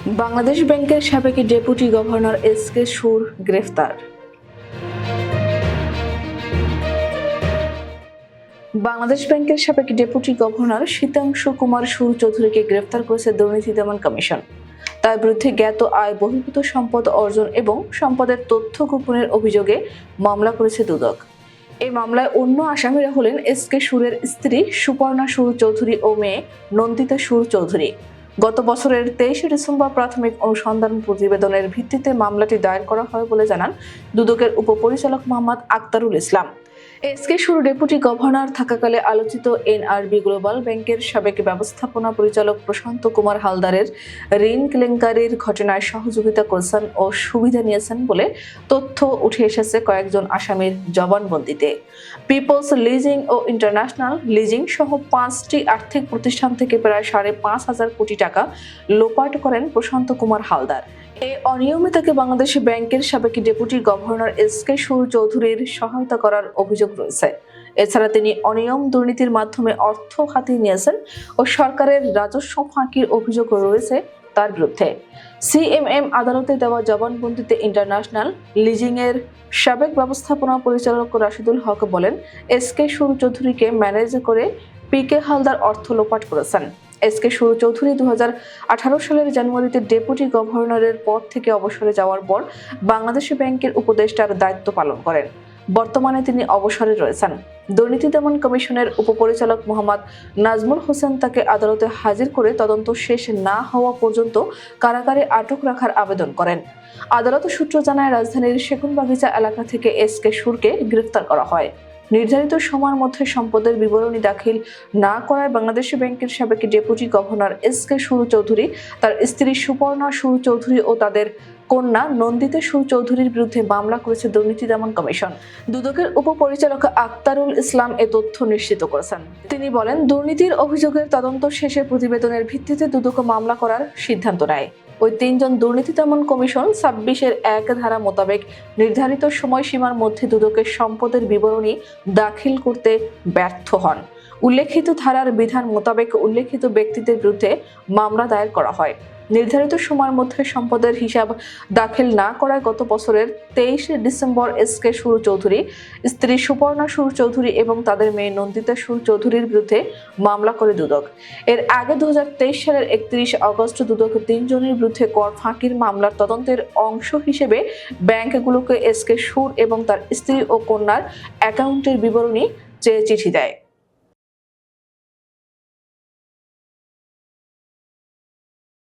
বাংলাদেশ ব্যাংকের সাবেক deputy governor S K সুর গ্রেফতার। বাংলাদেশ ব্যাংকের সাবেক ডেপুটি গভর্নর শীতাংশু কুমার সুর চৌধুরীকে গ্রেফতার করেছে দুর্নীতি দমন কমিশন। তার বিরুদ্ধে জ্ঞাত আয় বহির্ভূত সম্পদ অর্জন এবং সম্পদের তথ্য গোপনের অভিযোগে মামলা করেছে দুদক। এই মামলায় অন্য আসামিরা হলেন এস.কে সুরের স্ত্রী সুপর্ণা সুর চৌধুরী ও মেয়ে নন্দিতা সুর চৌধুরী। গত বছরের 23 ডিসেম্বর প্রাথমিক অনুসন্ধান প্রতিবেদনের ভিত্তিতে মামলাটি দায়ের করা হয় বলে জানান দুদকের উপপরিচালক মোহাম্মদ আক্তারুল ইসলাম। এস.কে সুর ডেপুটি গভর্নর থাকাকালে আলোচিত এনআরবি গ্লোবাল ব্যাংকের সাবেক ব্যবস্থাপনা পরিচালক প্রশান্ত কুমার হালদারের ঋণ কেলেঙ্কারির ঘটনায় সহযোগিতা করেছেন ও সুবিধা নিয়েছেন বলে তথ্য উঠে এসেছে কয়েকজন আসামির জবানবন্দিতে। পিপলস লিজিং ও ইন্টারন্যাশনাল লিজিং সহ 5টি আর্থিক প্রতিষ্ঠান থেকে প্রায় 5,500 কোটি টাকা লোপাট করেন প্রশান্ত কুমার হালদার। এই অনিয়মিততাকে বাংলাদেশ ব্যাংকের সাবেক ডেপুটি গভর্নর এস.কে সুর চৌধুরীর সহায়তা করার অভিযোগ রয়েছে। এছাড়া তিনি অনিয়ম দুর্নীতির মাধ্যমে অর্থ হাতিয়ে নিয়েছেন ও সরকারের রাজস্ব ফাঁকির অভিযোগ রয়েছে তার বিরুদ্ধে। সিএমএম আদালতে দেওয়া জবানবন্দিতে ইন্টারন্যাশনাল লিজিং এর সাবেক ব্যবস্থাপনা পরিচালক রাশিদুল হক বলেন, এস.কে সুর চৌধুরীকে ম্যানেজ করে পি.কে হালদার অর্থ লোপাট করেছেন। এস.কে সুর চৌধুরী 2018 সালের জানুয়ারিতে ডেপুটি গভর্নরের পদ থেকে অবসরে যাওয়ার পর বাংলাদেশ ব্যাংকের উপদেষ্টার দায়িত্ব পালন করেন। বর্তমানে তিনি অবসরে রয়েছেন। দুর্নীতি দমন কমিশনের উপপরিচালক মোহাম্মদ নাজমুল হোসেন তাকে আদালতে হাজির করে তদন্ত শেষ না হওয়া পর্যন্ত কারাগারে আটক রাখার আবেদন করেন। আদালত সূত্র জানায়, রাজধানীর সেগুনবাগিচা এলাকা থেকে এস.কে সুরকে গ্রেফতার করা হয়। নির্ধারিত সময়ের মধ্যে সম্পদের বিবরণী দাখিল না করায় বাংলাদেশ ব্যাংকের সাবেক ডেপুটি গভর্নর এস.কে সুর চৌধুরী, তার স্ত্রী সুপর্ণা সুর চৌধুরী ও তাদের কন্যা নন্দিতা সুর চৌধুরীর বিরুদ্ধে মামলা করেছে দুর্নীতি দমন কমিশন। দুদকের উপপরিচালক আক্তারুল ইসলাম এ তথ্য নিশ্চিত করেছেন। তিনি বলেন, দুর্নীতির অভিযোগের তদন্ত শেষে প্রতিবেদনের ভিত্তিতে দুদক মামলা করার সিদ্ধান্ত নেয়। ওই 3 জন দুর্নীতি দমন কমিশন 26-এর 1 ধারা মোতাবেক নির্ধারিত সময়সীমার মধ্যে দুদকের সম্পদের বিবরণী দাখিল করতে ব্যর্থ হন। উল্লেখিত ধারার বিধান মোতাবেক উল্লেখিত ব্যক্তিদের বিরুদ্ধে মামলা দায়ের করা হয়। নির্ধারিত সময়ের মধ্যে সম্পদের হিসাব দাখিল না করায় গত বছরের 23 ডিসেম্বর এস.কে সুর চৌধুরী, স্ত্রী সুপর্ণা সুর চৌধুরী এবং তাদের মেয়ে নন্দিতা সুর চৌধুরীর বিরুদ্ধে মামলা করে দুদক। এর আগে 2023 সালের 31 আগস্ট দুদক 3 জনের বিরুদ্ধে কর ফাঁকির মামলার তদন্তের অংশ হিসেবে ব্যাংকগুলোকে এস.কে সুর এবং তার স্ত্রী ও কন্যার অ্যাকাউন্টের বিবরণী চেয়ে চিঠি দেয়।